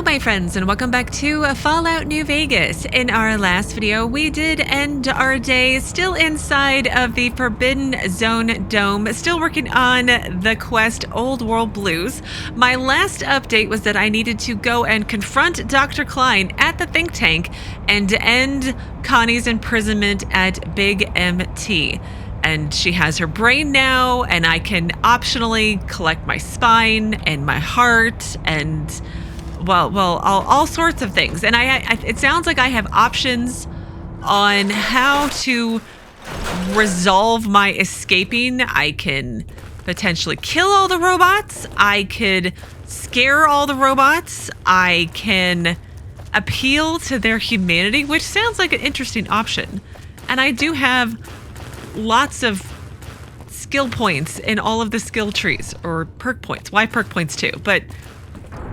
my friends, and welcome back to Fallout New Vegas. In our last video, we did end our day still inside of the Forbidden Zone Dome, still working on the quest Old World Blues. My last update was that I needed to go and confront Dr. Klein at the think tank and end Connie's imprisonment at Big MT. And she has her brain now, and I can optionally collect my spine and my heart and... Well, all sorts of things. And it sounds like I have options on how to resolve my escaping. I can potentially kill all the robots. I could scare all the robots. I can appeal to their humanity, which sounds like an interesting option. And I do have lots of skill points in all of the skill trees, or perk points. Why perk points too? But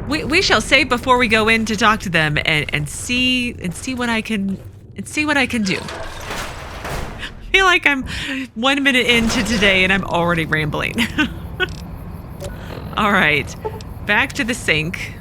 we shall save before we go in to talk to them and see what I can do. I feel like I'm 1 minute into today and I'm already rambling. All right, back to the sink.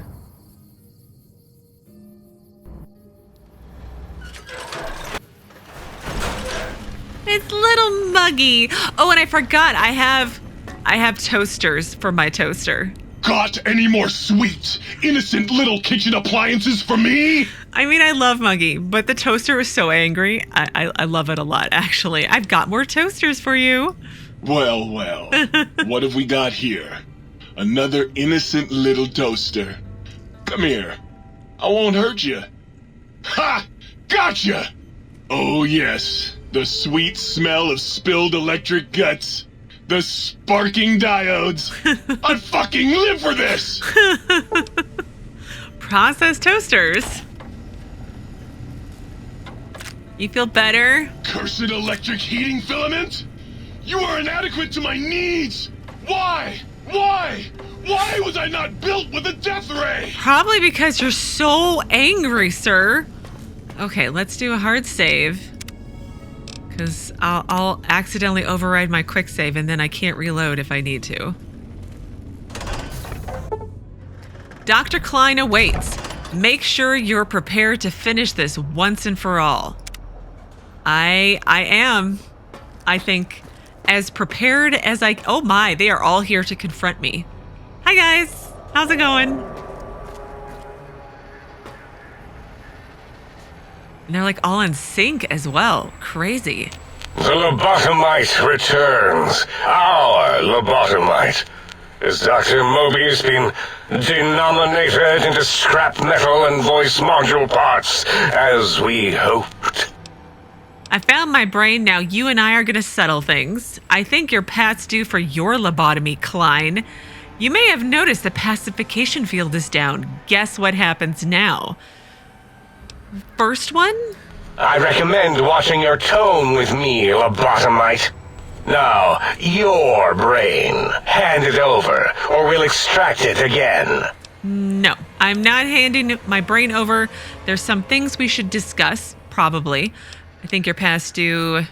It's little Muggy. Oh, and I forgot I have toasters for my toaster. Got any more sweet, innocent little kitchen appliances for me? I mean, I love Muggy, but the toaster was so angry. I love it a lot, actually. I've got more toasters for you. Well, what have we got here? Another innocent little toaster. Come here. I won't hurt you. Ha! Gotcha! Oh, yes. The sweet smell of spilled electric guts. The sparking diodes. I fucking live for this! Processed toasters. You feel better? Cursed electric heating filament? You are inadequate to my needs! Why? Why was I not built with a death ray? Probably because you're so angry, sir. Okay, let's do a hard save. Because I'll accidentally override my quick save and then I can't reload if I need to. Dr. Klein awaits. Make sure you're prepared to finish this once and for all. I am, I think, as prepared as I... Oh my, they are all here to confront me. Hi guys, how's it going? And they're like all in sync as well. Crazy. The Lobotomite returns. Our Lobotomite. Has Dr. Mobius been denominated into scrap metal and voice module parts, as we hoped? I found my brain. Now you and I are going to settle things. I think your pat's due for your lobotomy, Klein. You may have noticed the pacification field is down. Guess what happens now? First one? I recommend watching your tone with me, Lobotomite. Now, your brain. Hand it over, or we'll extract it again. No, I'm not handing my brain over. There's some things we should discuss, probably. I think you're past due...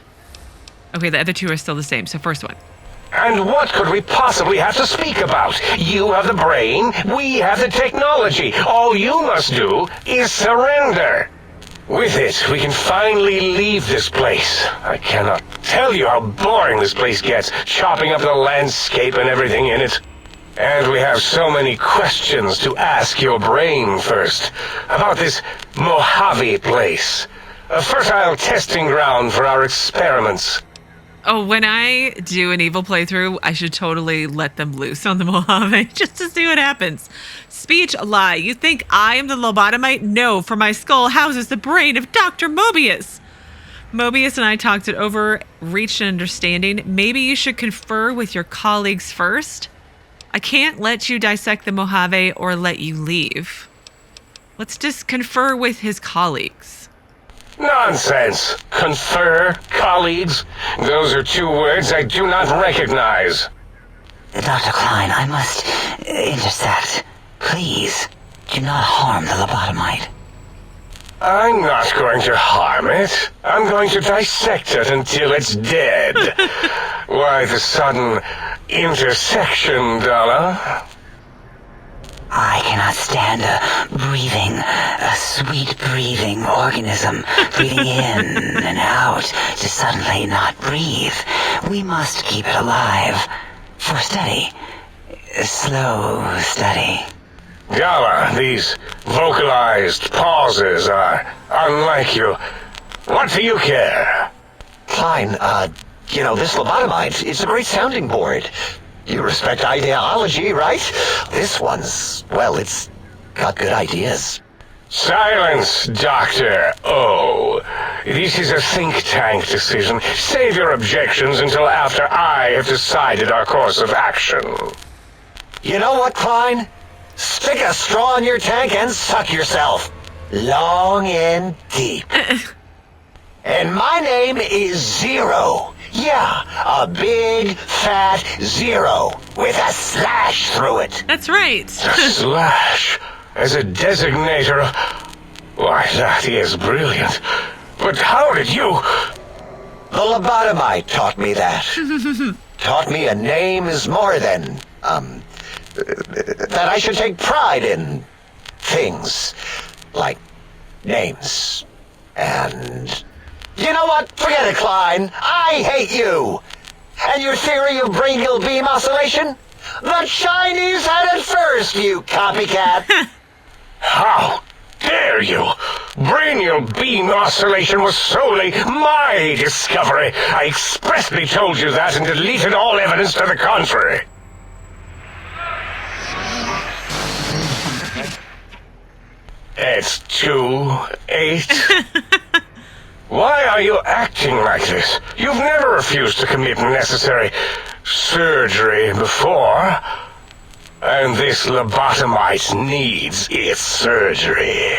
Okay, the other two are still the same, so first one. And what could we possibly have to speak about? You have the brain, we have the technology. All you must do is surrender. With it, we can finally leave this place. I cannot tell you how boring this place gets, chopping up the landscape and everything in it. And we have so many questions to ask your brain first. About this Mojave place. A fertile testing ground for our experiments. Oh, when I do an evil playthrough, I should totally let them loose on the Mojave just to see what happens. Speech lie. You think I am the Lobotomite? No, for my skull houses the brain of Dr. Mobius. Mobius and I talked it over, reached an understanding. Maybe you should confer with your colleagues first. I can't let you dissect the Mojave or let you leave. Let's just confer with his colleagues. Nonsense. Confer, colleagues. Those are two words I do not recognize. Dr. Klein, I must intercept. Please, do not harm the Lobotomite. I'm not going to harm it. I'm going to dissect it until it's dead. Why the sudden intersection, Dala? I cannot stand a sweet-breathing organism breathing in and out to suddenly not breathe. We must keep it alive. For study. Slow study. Dala, these vocalized pauses are unlike you. What do you care? Klein, this Lobotomite, it's a great sounding board. You respect ideology, right? This one's, well, it's got good ideas. Silence, Dr. O. This is a think tank decision. Save your objections until after I have decided our course of action. You know what, Klein? Stick a straw in your tank and suck yourself. Long and deep. And my name is Zero. Yeah, a big, fat zero with a slash through it. That's right. A slash as a designator. Why, that is brilliant. But how did you... The Lobotomite taught me that. Taught me a name is more than, that I should take pride in things like names. And you know what? Forget it, Klein. I hate you. And your theory of brachial beam oscillation? The Chinese had it first, you copycat. How dare you? Brachial beam oscillation was solely my discovery. I expressly told you that and deleted all evidence to the contrary. It's 2-8. Why are you acting like this? You've never refused to commit necessary surgery before. And this Lobotomite needs its surgery.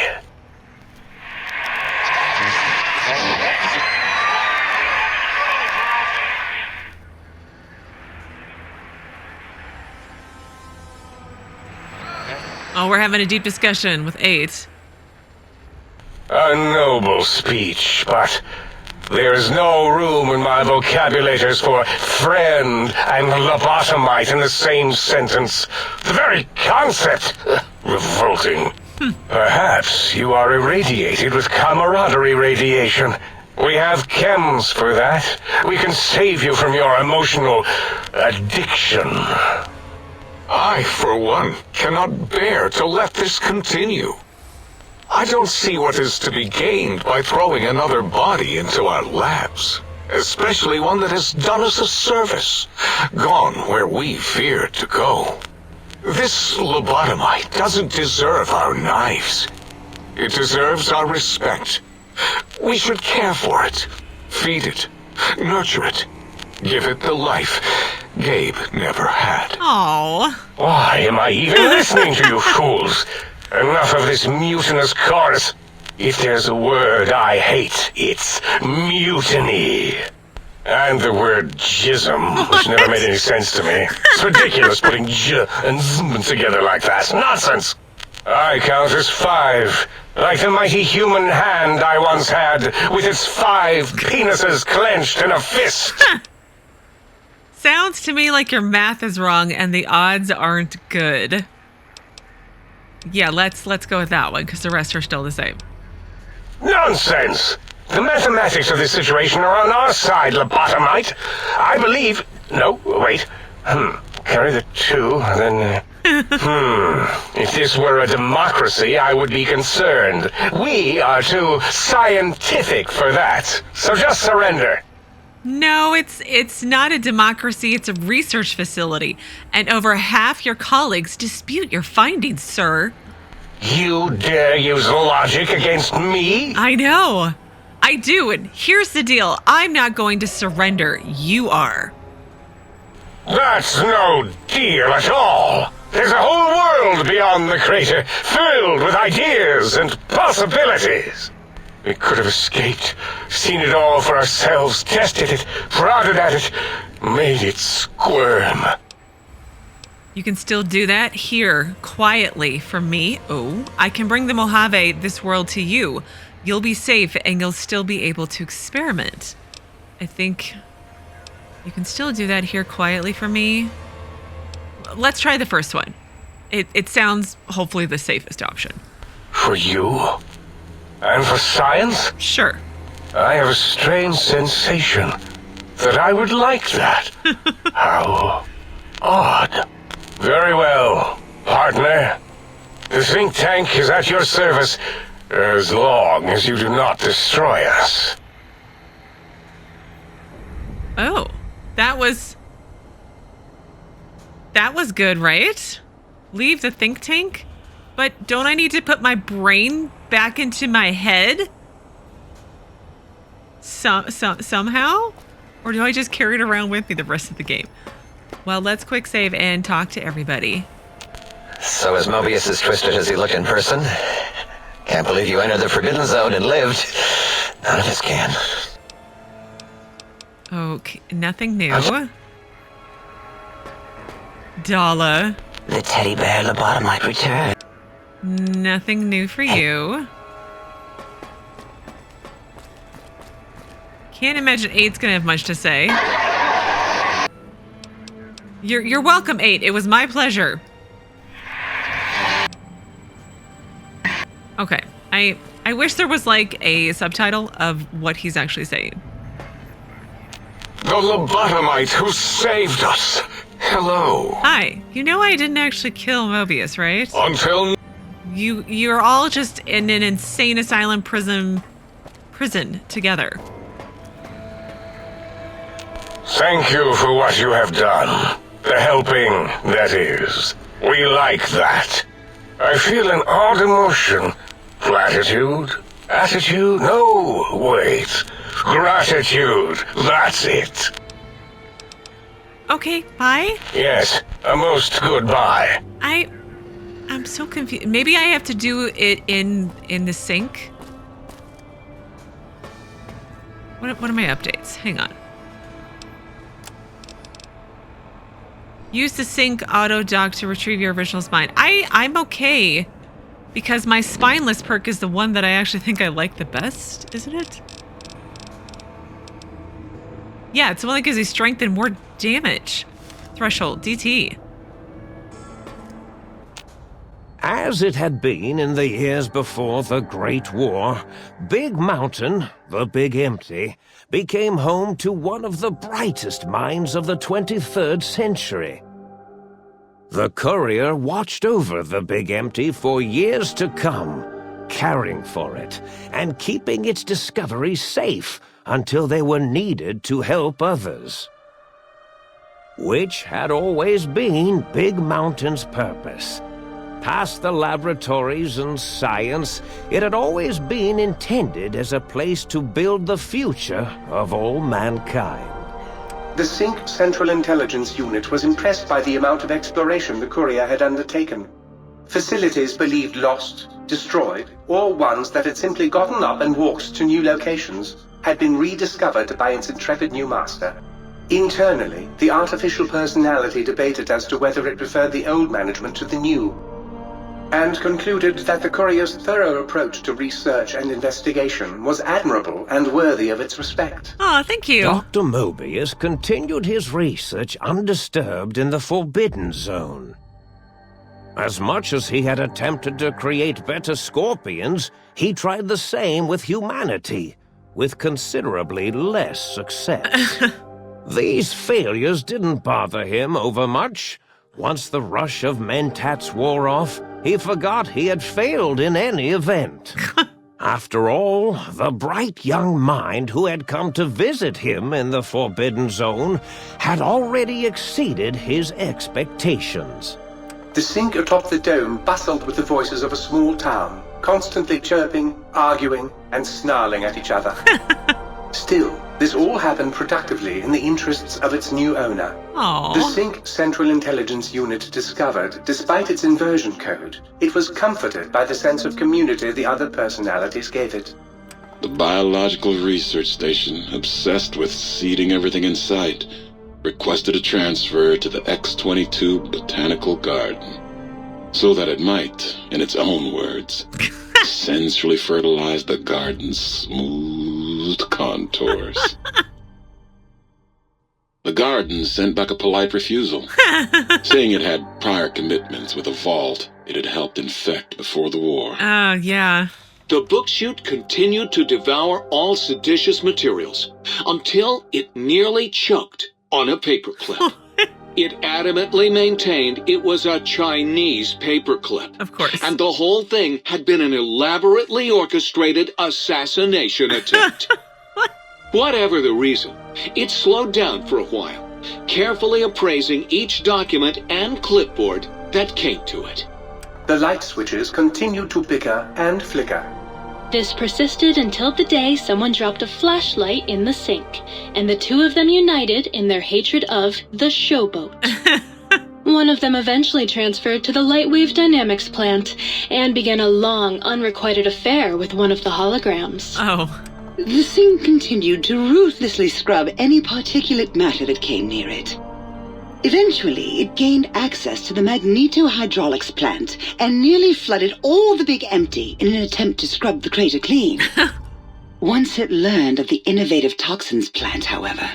Oh, we're having a deep discussion with 8. A noble speech, but there is no room in my vocabulators for friend and Lobotomite in the same sentence. The very concept, revolting. Perhaps you are irradiated with camaraderie radiation. We have chems for that. We can save you from your emotional addiction. I, for one, cannot bear to let this continue. I don't see what is to be gained by throwing another body into our labs, especially one that has done us a service, gone where we feared to go. This Lobotomite doesn't deserve our knives. It deserves our respect. We should care for it, feed it, nurture it, give it the life Gabe never had. Oh. Why am I even listening to you fools? Enough of this mutinous chorus. If there's a word I hate, it's mutiny. And the word jism, which never made any sense to me. It's ridiculous putting j and zm together like that. Nonsense. I count as 5, like the mighty human hand I once had, with its 5 penises clenched in a fist. Sounds to me like your math is wrong and the odds aren't good. Yeah, let's go with that one, because the rest are still the same. Nonsense! The mathematics of this situation are on our side, Lobotomite. I believe... No, wait. Carry the 2, then... If this were a democracy, I would be concerned. We are too scientific for that. So just surrender. No, it's not a democracy, it's a research facility. And over half your colleagues dispute your findings, sir. You dare use logic against me? I know. I do, and here's the deal. I'm not going to surrender. You are. That's no deal at all. There's a whole world beyond the crater, filled with ideas and possibilities. We could have escaped, seen it all for ourselves, tested it, prodded at it, made it squirm. You can still do that here, quietly, from me. Oh, I can bring the Mojave, this world, to you. You'll be safe, and you'll still be able to experiment. I think you can still do that here quietly for me. Let's try the first one. It sounds hopefully the safest option. For you? And for science? Sure. I have a strange sensation that I would like that. How odd. Very well, partner. The think tank is at your service as long as you do not destroy us. Oh, that was good, right? Leave the think tank? But don't I need to put my brain back into my head? Somehow? Or do I just carry it around with me the rest of the game? Well, let's quick save and talk to everybody. So is Mobius as twisted as he looked in person? Can't believe you entered the Forbidden Zone and lived. None of us can. Okay, nothing new. Dala. The teddy bear Lobotomite returned. Nothing new for you. Can't imagine 8's gonna have much to say. You're welcome, 8. It was my pleasure. Okay. I wish there was like a subtitle of what he's actually saying. The Lobotomite who saved us. Hello. Hi. You know I didn't actually kill Mobius, right? Until You're all just in an insane asylum prison together. thank you for what you have done. The helping, that is. We like that. I feel an odd emotion. Gratitude? Attitude? No, wait. Gratitude. That's it. Okay, bye. Yes, a most goodbye. I'm so confused. Maybe I have to do it in the sync. What are my updates? Hang on. Use the sync auto dock to retrieve your original spine. I'm okay because my spineless perk is the one that I actually think I like the best, isn't it? Yeah, it's the one that gives you strength and more damage. Threshold, DT. As it had been in the years before the Great War, Big Mountain, the Big Empty, became home to one of the brightest minds of the 23rd century. The Courier watched over the Big Empty for years to come, caring for it and keeping its discoveries safe until they were needed to help others. Which had always been Big Mountain's purpose. Past the laboratories and science, it had always been intended as a place to build the future of all mankind. The Sync Central Intelligence Unit was impressed by the amount of exploration the Courier had undertaken. Facilities believed lost, destroyed, or ones that had simply gotten up and walked to new locations had been rediscovered by its intrepid new master. Internally, the artificial personality debated as to whether it preferred the old management to the new, and concluded that the Courier's thorough approach to research and investigation was admirable and worthy of its respect. Oh, thank you. Dr. Mobius continued his research undisturbed in the Forbidden Zone. As much as he had attempted to create better scorpions, he tried the same with humanity, with considerably less success. These failures didn't bother him overmuch. Once the rush of mentats wore off, he forgot he had failed in any event. After all, the bright young mind who had come to visit him in the Forbidden Zone had already exceeded his expectations. The Sync atop the dome bustled with the voices of a small town, constantly chirping, arguing, and snarling at each other. Still, this all happened productively in the interests of its new owner. Aww. The Sync Central Intelligence Unit discovered, despite its inversion code, it was comforted by the sense of community the other personalities gave it. The biological research station, obsessed with seeding everything in sight, requested a transfer to the X-22 Botanical Garden, so that it might, in its own words, sensually fertilize the garden's smooth contours. The Gardens sent back a polite refusal, saying it had prior commitments with a vault it had helped infect before the war. Oh, yeah. The book chute continued to devour all seditious materials until it nearly choked on a paperclip. It adamantly maintained it was a Chinese paperclip. Of course. And the whole thing had been an elaborately orchestrated assassination attempt. Whatever the reason, it slowed down for a while, carefully appraising each document and clipboard that came to it. The light switches continued to bicker and flicker. This persisted until the day someone dropped a flashlight in the sink, and the two of them united in their hatred of the showboat. One of them eventually transferred to the Lightwave Dynamics plant, and began a long, unrequited affair with one of the holograms. Oh. The sink continued to ruthlessly scrub any particulate matter that came near it. Eventually, it gained access to the magnetohydraulics plant and nearly flooded all the Big Empty in an attempt to scrub the crater clean. Once it learned of the innovative toxins plant, however,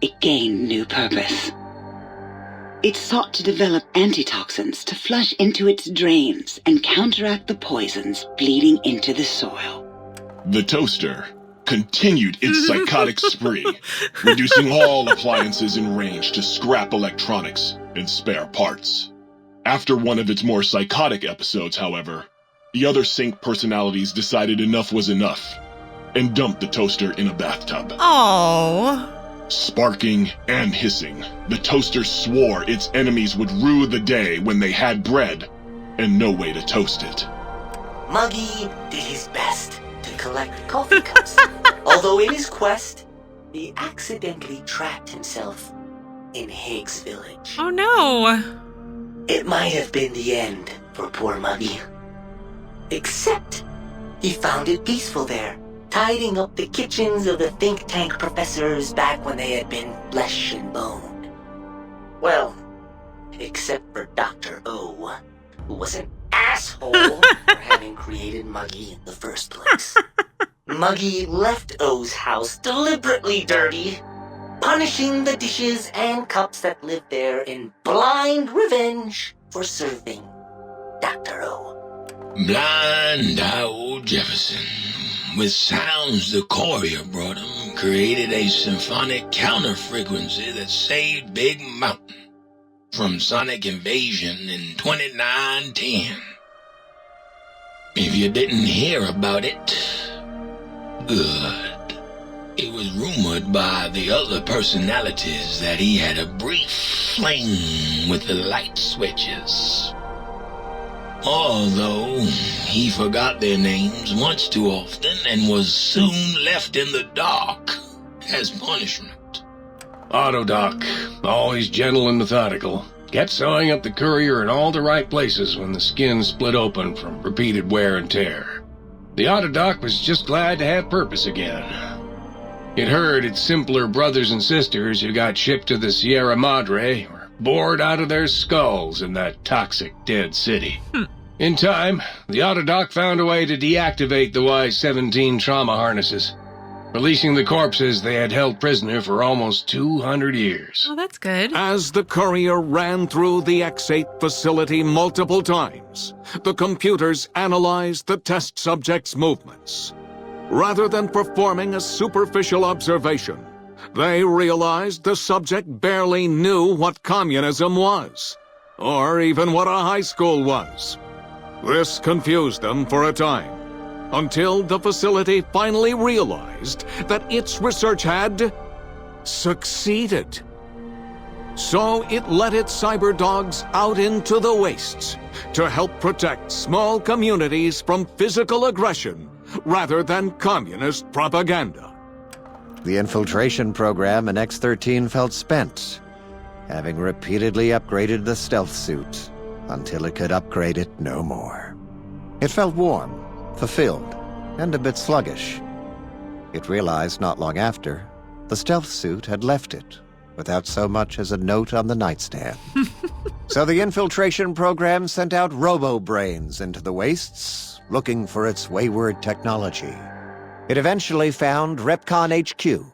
it gained new purpose. It sought to develop antitoxins to flush into its drains and counteract the poisons bleeding into the soil. The toaster continued its psychotic spree, reducing all appliances in range to scrap electronics and spare parts. After one of its more psychotic episodes, however, the other Sync personalities decided enough was enough and dumped the toaster in a bathtub. Oh. Sparking and hissing, the toaster swore its enemies would rue the day when they had bread and no way to toast it. Muggy did his best to collect coffee cups, although in his quest, he accidentally trapped himself in Higgs Village. Oh no! It might have been the end for poor Muggy. Except, he found it peaceful there, tidying up the kitchens of the think tank professors back when they had been flesh and bone. Well, except for Dr. O, who was an asshole for having created Muggy in the first place. Muggy left O's house deliberately dirty, punishing the dishes and cups that lived there in blind revenge for serving Dr. O. Blind old Jefferson, with sounds the Courier brought him, created a symphonic counter-frequency that saved Big Mountain from sonic invasion in 2910. If you didn't hear about it, good. It was rumored by the other personalities that he had a brief fling with the light switches. Although he forgot their names once too often and was soon left in the dark as punishment. Autodoc, always gentle and methodical, kept sewing up the Courier in all the right places when the skin split open from repeated wear and tear. The Autodoc was just glad to have purpose again. It heard its simpler brothers and sisters who got shipped to the Sierra Madre were bored out of their skulls in that toxic dead city. In time, the Autodoc found a way to deactivate the Y-17 Trama harnesses, releasing the corpses they had held prisoner for almost 200 years. Oh, that's good. As the Courier ran through the X8 facility multiple times, the computers analyzed the test subject's movements. Rather than performing a superficial observation, they realized the subject barely knew what communism was, or even what a high school was. This confused them for a time, until the facility finally realized that its research had succeeded. So it let its cyber dogs out into the wastes to help protect small communities from physical aggression rather than communist propaganda. The infiltration program in X-13 felt spent, having repeatedly upgraded the stealth suit until it could upgrade it no more. It felt warm, fulfilled, and a bit sluggish. It realized not long after, the stealth suit had left it, without so much as a note on the nightstand. So the infiltration program sent out robo-brains into the wastes, looking for its wayward technology. It eventually found Repcon HQ,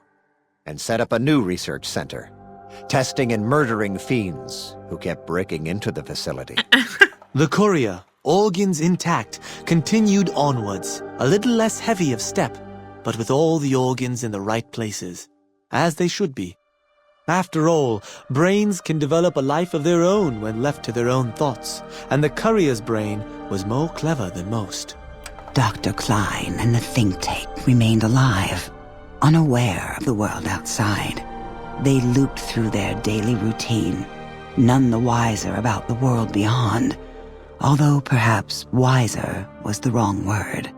and set up a new research center, testing and murdering fiends who kept breaking into the facility. The Courier, organs intact, continued onwards, a little less heavy of step, but with all the organs in the right places, as they should be. After all, brains can develop a life of their own when left to their own thoughts, and the Courier's brain was more clever than most. Dr. Klein and the think tank remained alive, unaware of the world outside. They looped through their daily routine, none the wiser about the world beyond, although perhaps wiser was the wrong word.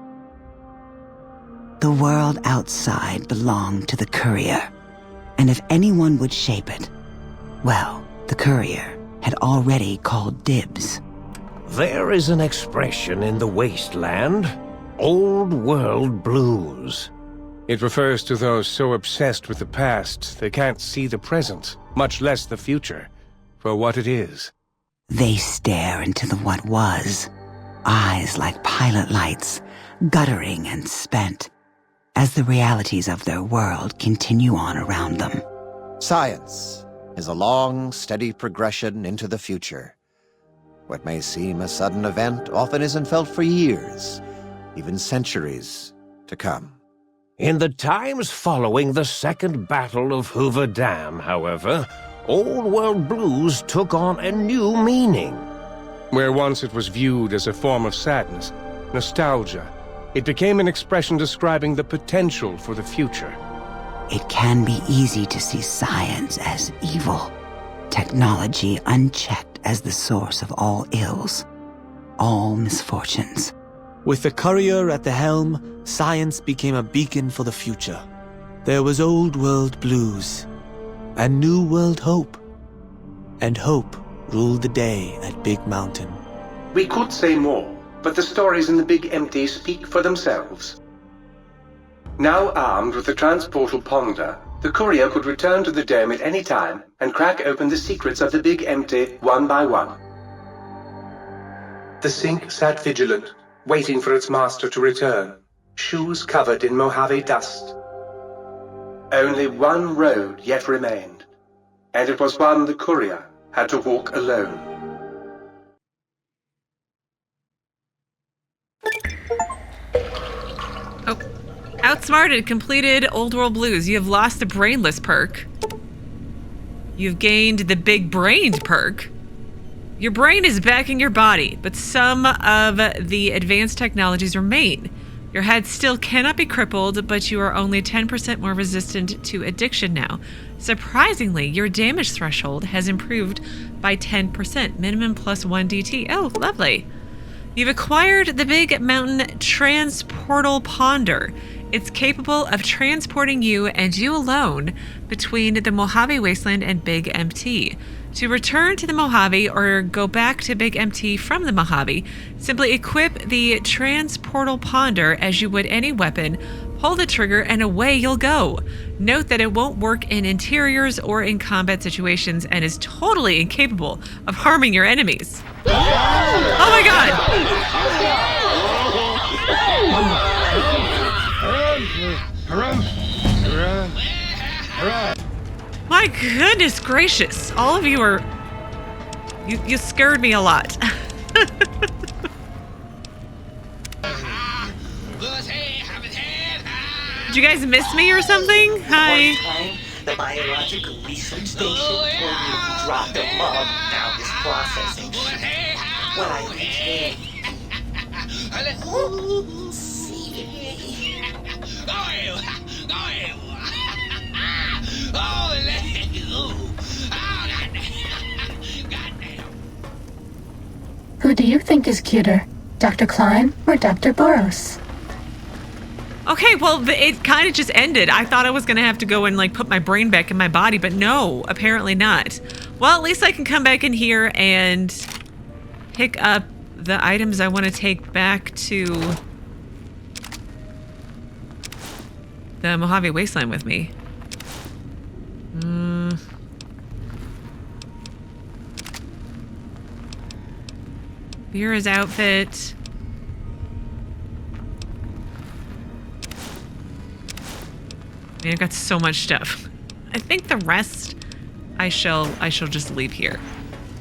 The world outside belonged to the Courier, and if anyone would shape it, well, the Courier had already called dibs. There is an expression in the wasteland, old world blues. It refers to those so obsessed with the past they can't see the present, much less the future, for what it is. They stare into the what was, eyes like pilot lights, guttering and spent, as the realities of their world continue on around them. Science is a long, steady progression into the future. What may seem a sudden event often isn't felt for years, even centuries to come. In the times following the Second Battle of Hoover Dam, however, Old World Blues took on a new meaning. Where once it was viewed as a form of sadness, nostalgia, it became an expression describing the potential for the future. It can be easy to see science as evil, technology unchecked as the source of all ills, all misfortunes. With the Courier at the helm, science became a beacon for the future. There was old world blues, and new world hope. And hope ruled the day at Big Mountain. We could say more, but the stories in the Big Empty speak for themselves. Now armed with the transportal ponder, the Courier could return to the dome at any time and crack open the secrets of the Big Empty one by one. The sink sat vigilant, waiting for its master to return, shoes covered in Mojave dust. Only one road yet remained, and it was one the Courier had to walk alone. Oh, outsmarted, completed Old World Blues. You have lost the brainless perk. You've gained the big brained perk. Your brain is back in your body, but some of the advanced technologies remain. Your head still cannot be crippled, but you are only 10% more resistant to addiction now. Surprisingly, your damage threshold has improved by 10%, minimum plus 1 DT. Oh, lovely. You've acquired the Big Mountain Transportal Ponder. It's capable of transporting you and you alone between the Mojave Wasteland and Big Empty. To return to the Mojave or go back to Big Empty from the Mojave, simply equip the Transportal Ponder as you would any weapon, pull the trigger, and away you'll go. Note that it won't work in interiors or in combat situations and is totally incapable of harming your enemies. Oh my god! My goodness gracious, all of you are... You scared me a lot. Did you guys miss me or something? Hi. One time, the biological research station told me to drop the bomb. Now it's processing. When I reach Who do you think is cuter, Dr. Klein or Dr. Borous? Okay, well, it kind of just ended. I thought I was going to have to go and, like, put my brain back in my body, but no, apparently not. Well, at least I can come back in here and pick up the items I want to take back to the Mojave Wasteland with me. Vera's outfit. Man, I've got so much stuff. I think the rest I shall just leave here.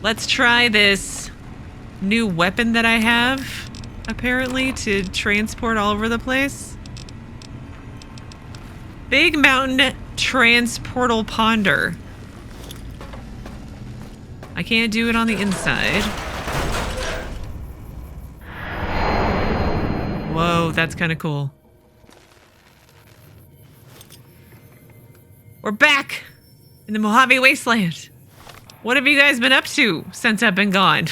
Let's try this new weapon that I have, apparently, to transport all over the place. Big Mountain Transportal Ponder. I can't do it on the inside. Whoa, that's kind of cool. We're back in the Mojave Wasteland. What have you guys been up to since I've been gone?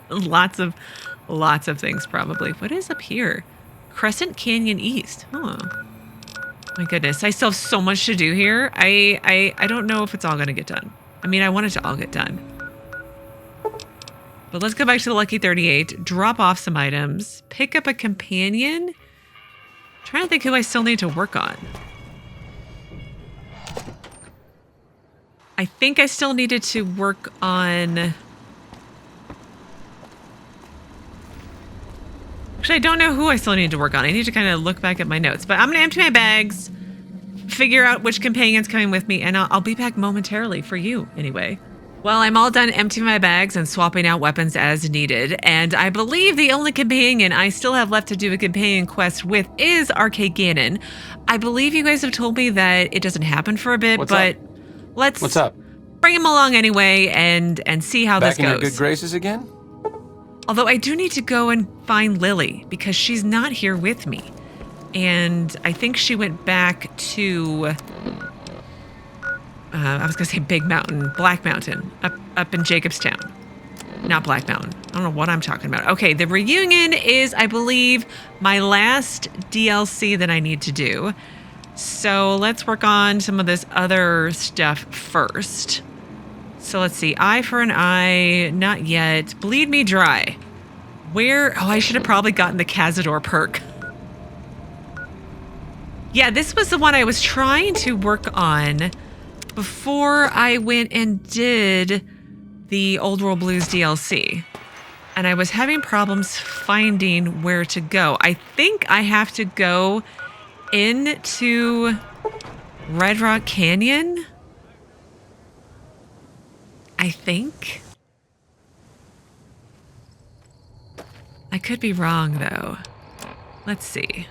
Lots of things, probably. What is up here? Crescent Canyon East. Huh. My goodness, I still have so much to do here. I don't know if it's all gonna get done. I mean, I want it to all get done. But let's go back to the Lucky 38, drop off some items, pick up a companion. I'm trying to think who I still need to work on. I think I still needed to work on... Actually, I don't know who I still need to work on. I need to kind of look back at my notes. But I'm going to empty my bags, figure out which companion's coming with me, and I'll be back momentarily for you, anyway. Well, I'm all done emptying my bags and swapping out weapons as needed, and I believe the only companion I still have left to do a companion quest with is Arcade Gannon. I believe you guys have told me that it doesn't happen for a bit, What's up? Bring him along anyway and see how this goes. Back in your good graces again? Although I do need to go and find Lily because she's not here with me. And I think she went back to, I was going to say Big Mountain, Black Mountain, up in Jacobstown. Not Black Mountain. I don't know what I'm talking about. Okay, the reunion is, I believe, my last DLC that I need to do. So let's work on some of this other stuff first. So let's see. Eye for an eye. Not yet. Bleed me dry. Where? Oh, I should have probably gotten the Cazador perk. Yeah, this was the one I was trying to work on before I went and did the Old World Blues DLC. And I was having problems finding where to go. I think I have to go into Red Rock Canyon. I think. I could be wrong, though. Let's see.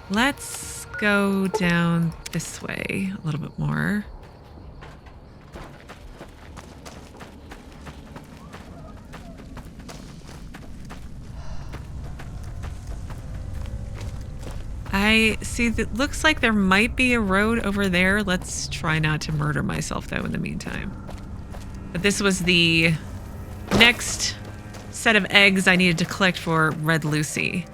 Let's go down this way a little bit more. I see that looks like there might be a road over there. Let's try not to murder myself though in the meantime. But this was the next set of eggs I needed to collect for Red Lucy.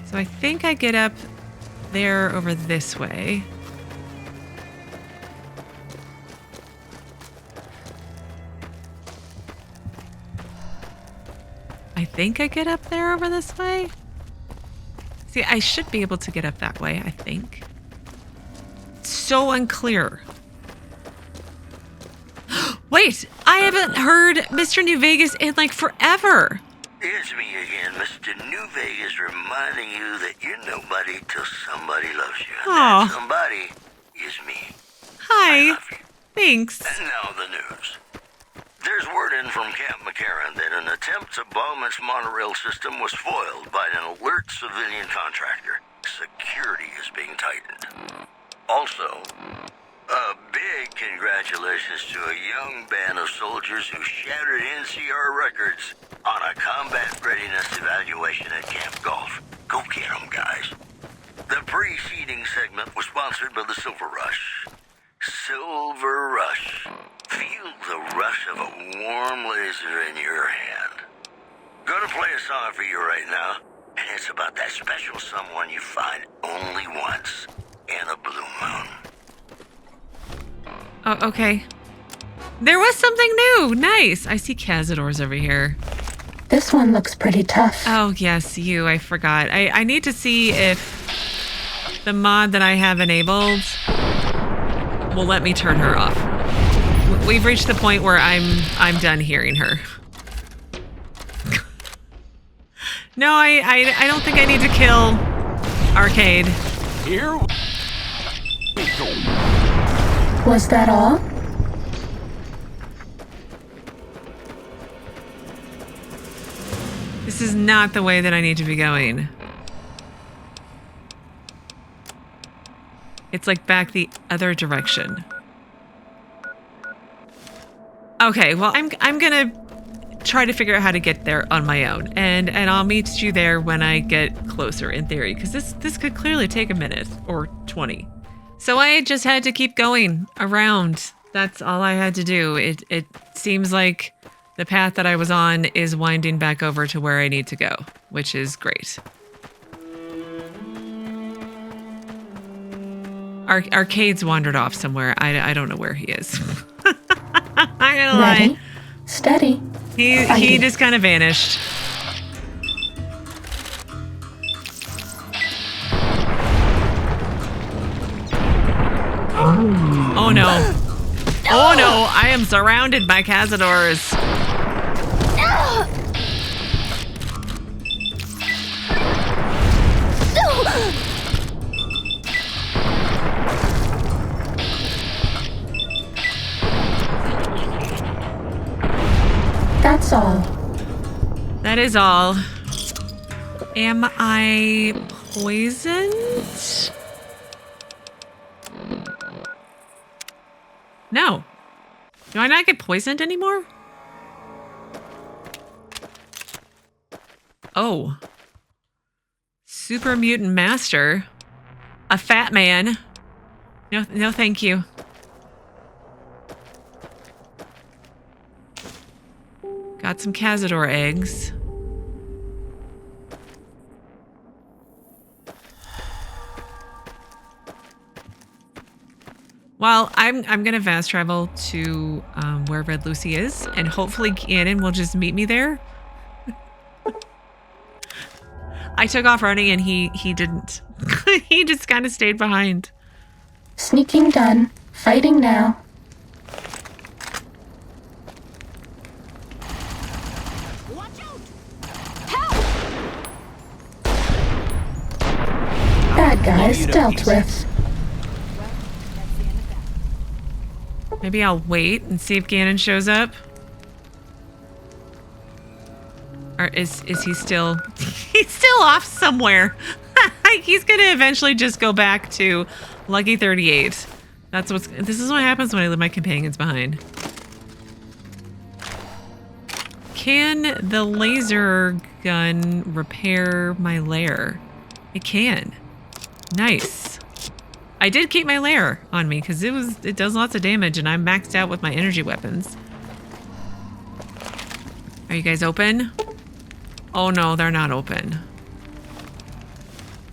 So I think I get up there over this way. I think I get up there over this way. See, I should be able to get up that way, I think. It's so unclear. Wait, I haven't heard Mr. New Vegas in like forever. It's me again, Mr. New Vegas, reminding you that you're nobody till somebody loves you. And that somebody is me. Hi. Thanks. And now the news. There's word in from Camp McCarran that an attempt to bomb its monorail system was foiled by an alert civilian contractor. Security is being tightened. Also, a big congratulations to a young band of soldiers who shattered NCR records on a combat readiness evaluation at Camp Golf. Go get 'em, guys. The preceding segment was sponsored by the Silver Rush. Silver Rush. Feel the rush of a warm laser in your hand. Gonna play a song for you right now, and it's about That special someone you find only once in a blue moon. Oh, okay. There was something new. Nice. I see Cazadors over here. This one looks pretty tough. Oh, yes, you. I forgot. I need to see if the mod that I have enabled will let me turn her off. We've reached the point where I'm done hearing her. No, I don't think I need to kill Arcade. Here we go. Was that all? This is not the way that I need to be going. It's like back the other direction. Okay, well, I'm gonna try to figure out how to get there on my own, and I'll meet you there when I get closer, in theory, because this could clearly take a minute or 20. So I just had to keep going around. That's all I had to do. It seems like the path that I was on is winding back over to where I need to go, which is great. Arcade's wandered off somewhere. I don't know where he is. I'm gonna Ready? lie. Steady. He just kind of vanished. Oh no. Oh no, I am surrounded by Cazadors. That's all. That is all. Am I poisoned? No. Do I not get poisoned anymore? Oh. Super Mutant Master. A fat man. No, thank you. Got some Cazador eggs. Well, I'm gonna fast travel to where Red Lucy is, and hopefully Gannon will just meet me there. I took off running and he didn't. He just kind of stayed behind. Sneaking done. Fighting now. Bad guys dealt with. Maybe I'll wait and see if Gannon shows up. Or is he still... He's still off somewhere. He's gonna eventually just go back to Lucky 38. This is what happens when I leave my companions behind. Can the laser gun repair my lair? It can. Nice. I did keep my lair on me because it does lots of damage and I'm maxed out with my energy weapons. Are you guys open? Oh no, they're not open.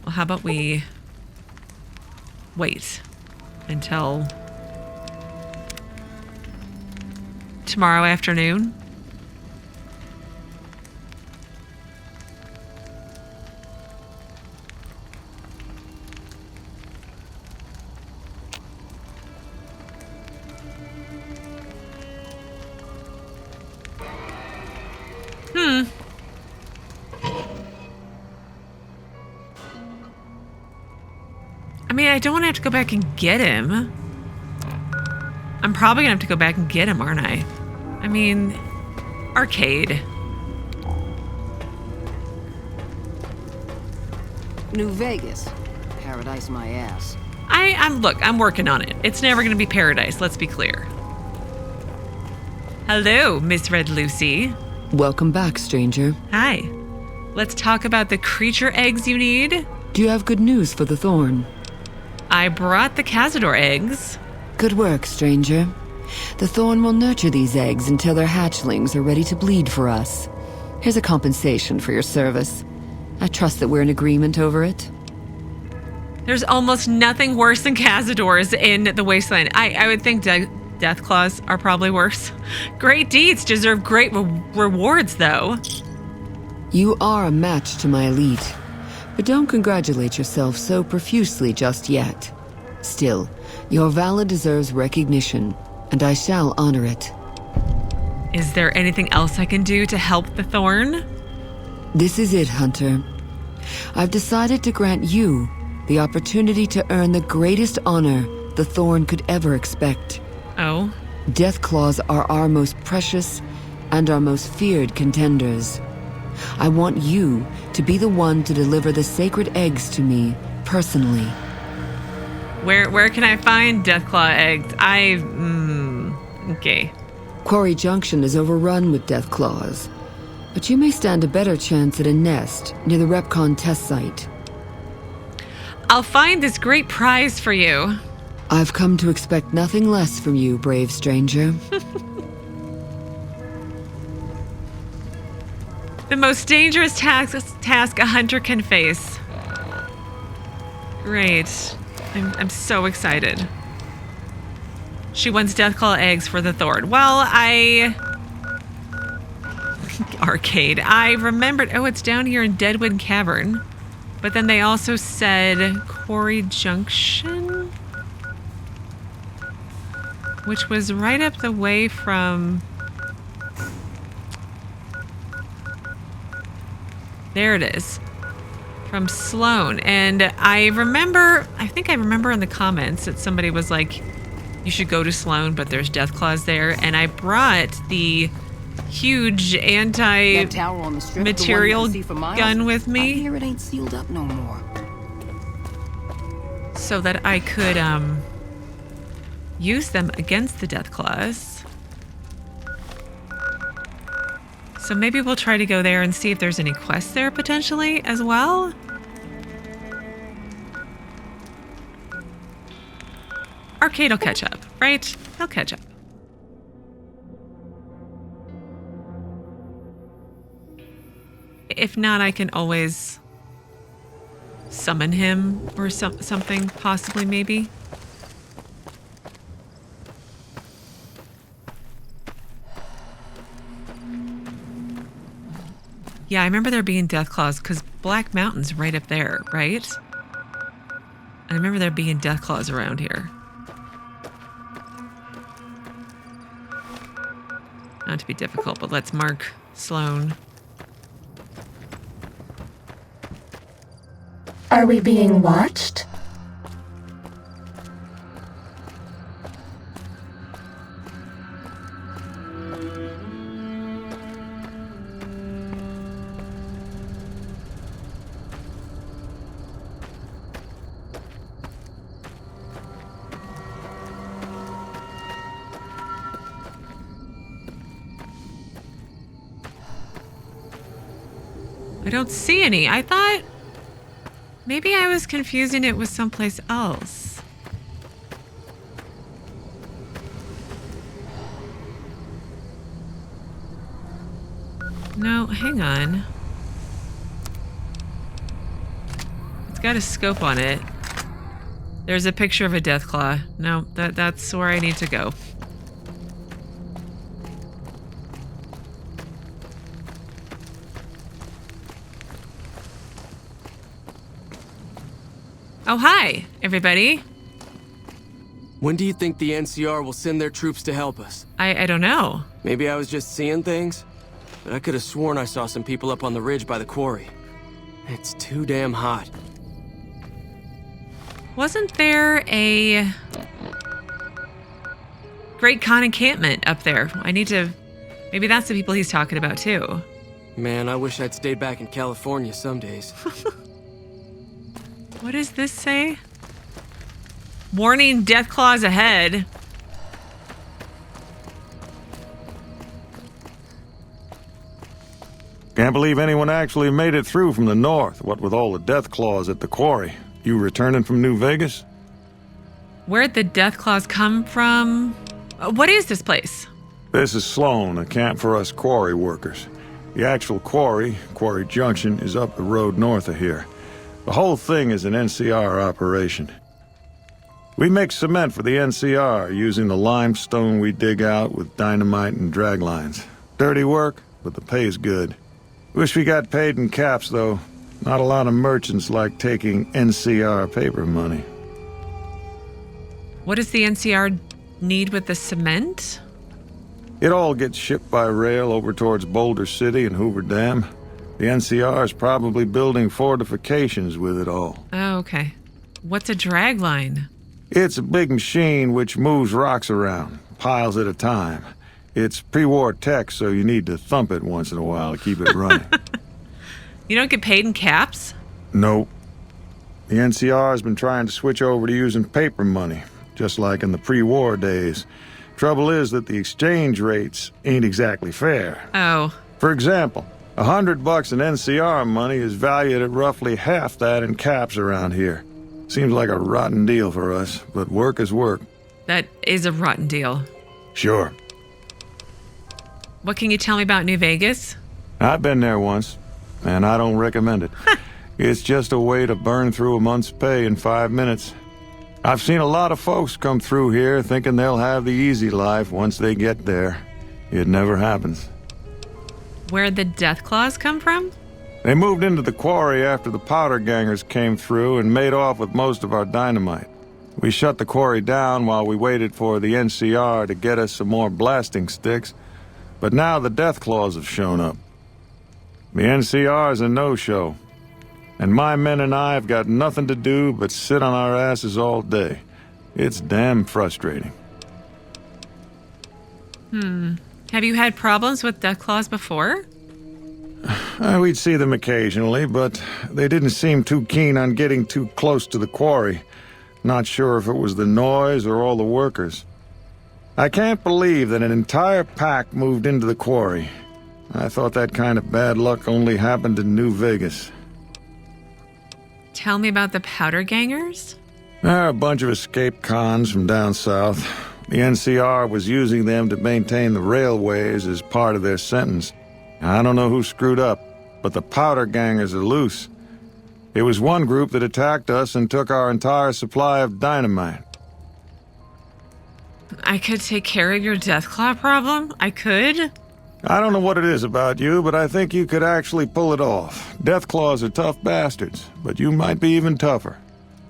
Well, how about we wait until tomorrow afternoon? I mean, I don't want to have to go back and get him. I'm probably gonna have to go back and get him, aren't I? I mean, Arcade. New Vegas. Paradise my ass. I'm working on it. It's never gonna be paradise, let's be clear. Hello, Miss Red Lucy. Welcome back, stranger. Hi. Let's talk about the creature eggs you need. Do you have good news for the Thorn? I brought the Cazador eggs. Good work, stranger. The Thorn will nurture these eggs until their hatchlings are ready to bleed for us. Here's a compensation for your service. I trust that we're in agreement over it. There's almost nothing worse than Cazadors in the Wasteland. I would think death claws are probably worse. Great deeds deserve great rewards, though. You are a match to my elite, but don't congratulate yourself so profusely just yet. Still, your valor deserves recognition, and I shall honor it. Is there anything else I can do to help the Thorn? This is it, Hunter. I've decided to grant you the opportunity to earn the greatest honor the Thorn could ever expect. Oh? Death claws are our most precious and our most feared contenders. I want you to be the one to deliver the sacred eggs to me, personally. Where can I find Deathclaw eggs? Okay. Quarry Junction is overrun with death claws, but you may stand a better chance at a nest near the Repcon test site. I'll find this great prize for you. I've come to expect nothing less from you, brave stranger. The most dangerous task a hunter can face. Great. I'm so excited. She wants Deathclaw eggs for the Thorn. Well, Arcade. I remembered... Oh, it's down here in Deadwood Cavern. But then they also said Quarry Junction? Which was right up the way from... There it is. From Sloan. And I think I remember in the comments that somebody was like, you should go to Sloan, but there's Deathclaws there. And I brought the huge anti-material gun with me. I hear it ain't sealed up no more. So that I could use them against the Deathclaws. So maybe we'll try to go there and see if there's any quests there potentially as well. Arcade will catch up, right? He'll catch up. If not, I can always summon him or something, possibly, maybe. Yeah, I remember there being Deathclaws because Black Mountain's right up there, right? I remember there being Deathclaws around here. Not to be difficult, but let's mark Sloan. Are we being watched? I don't see any. I thought maybe I was confusing it with someplace else. No, hang on. It's got a scope on it. There's a picture of a Deathclaw. No, that's where I need to go. Oh, hi, everybody. When do you think the NCR will send their troops to help us? I don't know. Maybe I was just seeing things, but I could have sworn I saw some people up on the ridge by the quarry. It's too damn hot. Wasn't there a Great Khan encampment up there? Maybe that's the people he's talking about too. Man, I wish I'd stayed back in California some days. What does this say? Warning, Deathclaws ahead. Can't believe anyone actually made it through from the north, what with all the Deathclaws at the quarry. You returning from New Vegas? Where'd the Deathclaws come from? What is this place? This is Sloan, a camp for us quarry workers. The actual quarry, Quarry Junction, is up the road north of here. The whole thing is an NCR operation. We mix cement for the NCR using the limestone we dig out with dynamite and drag lines. Dirty work, but the pay's good. Wish we got paid in caps, though. Not a lot of merchants like taking NCR paper money. What does the NCR need with the cement? It all gets shipped by rail over towards Boulder City and Hoover Dam. The NCR is probably building fortifications with it all. Oh, okay. What's a drag line? It's a big machine which moves rocks around, piles at a time. It's pre-war tech, so you need to thump it once in a while to keep it running. You don't get paid in caps? Nope. The NCR has been trying to switch over to using paper money, just like in the pre-war days. Trouble is that the exchange rates ain't exactly fair. Oh. For example, $100 in NCR money is valued at roughly half that in caps around here. Seems like a rotten deal for us, but work is work. That is a rotten deal. Sure. What can you tell me about New Vegas? I've been there once, and I don't recommend it. It's just a way to burn through a month's pay in 5 minutes. I've seen a lot of folks come through here thinking they'll have the easy life once they get there. It never happens. Where'd the death claws come from? They moved into the quarry after the powder gangers came through and made off with most of our dynamite. We shut the quarry down while we waited for the NCR to get us some more blasting sticks, but now the death claws have shown up. The NCR is a no-show, and my men and I have got nothing to do but sit on our asses all day. It's damn frustrating. Have you had problems with death claws before? We'd see them occasionally, but they didn't seem too keen on getting too close to the quarry. Not sure if it was the noise or all the workers. I can't believe that an entire pack moved into the quarry. I thought that kind of bad luck only happened in New Vegas. Tell me about the powder gangers? They're a bunch of escaped cons from down south. The NCR was using them to maintain the railways as part of their sentence. I don't know who screwed up, but the powder gangers are loose. It was one group that attacked us and took our entire supply of dynamite. I could take care of your death claw problem? I could? I don't know what it is about you, but I think you could actually pull it off. Death claws are tough bastards, but you might be even tougher.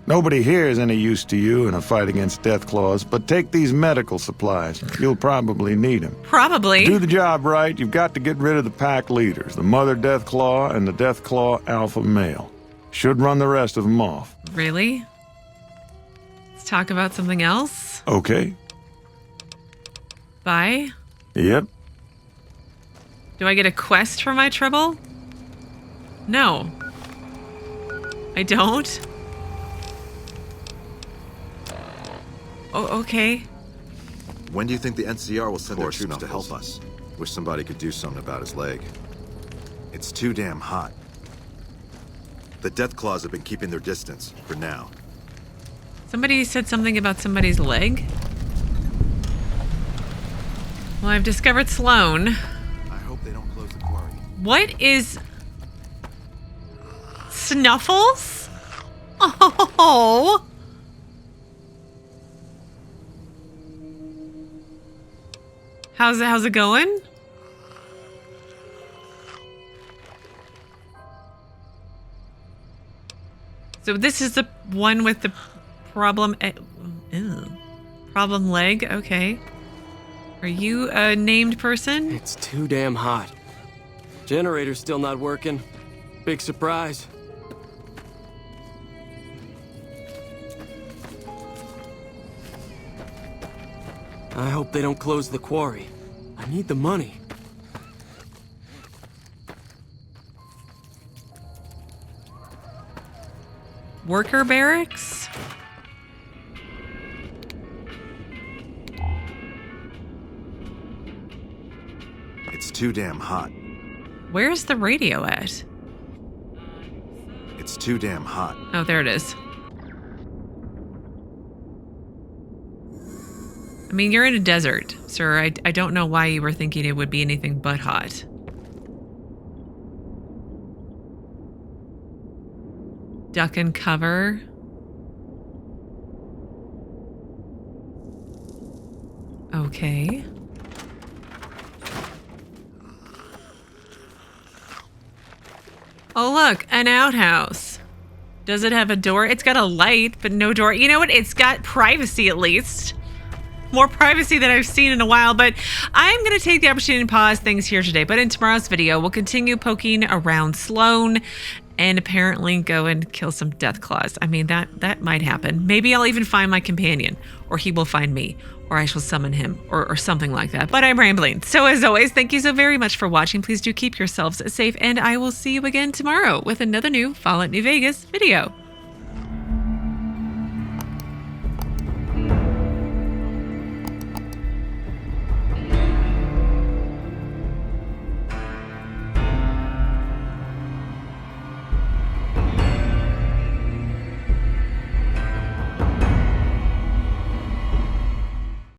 Nobody here is any use to you in a fight against death claws, but take these medical supplies. You'll probably need them. Probably. Do the job right, you've got to get rid of the pack leaders, the mother death claw and the death claw alpha male. Should run the rest of them off. Really? Let's talk about something else. Okay. Bye. Yep. Do I get a quest for my trouble? No. I don't? Oh, okay. When do you think the NCR will send their troops to help us? Wish somebody could do something about his leg. It's too damn hot. The death claws have been keeping their distance, for now. Somebody said something about somebody's leg? Well, I've discovered Sloan. I hope they don't close the quarry. What is... Snuffles? Oh! How's it going? So this is the one with the problem... problem leg, okay. Are you a named person? It's too damn hot. Generator's still not working. Big surprise. I hope they don't close the quarry. I need the money. Worker barracks? It's too damn hot. Where's the radio at? It's too damn hot. Oh, there it is. I mean, you're in a desert, sir. I don't know why you were thinking it would be anything but hot. Duck and cover. Okay. Oh, look, an outhouse. Does it have a door? It's got a light, but no door. You know what? It's got privacy at least. More privacy than I've seen in a while, but I'm going to take the opportunity to pause things here today. But in tomorrow's video, we'll continue poking around Sloan and apparently go and kill some Deathclaws. I mean, that might happen. Maybe I'll even find my companion, or he will find me, or I shall summon him, or something like that. But I'm rambling. So as always, thank you so very much for watching. Please do keep yourselves safe, and I will see you again tomorrow with another new Fallout New Vegas video.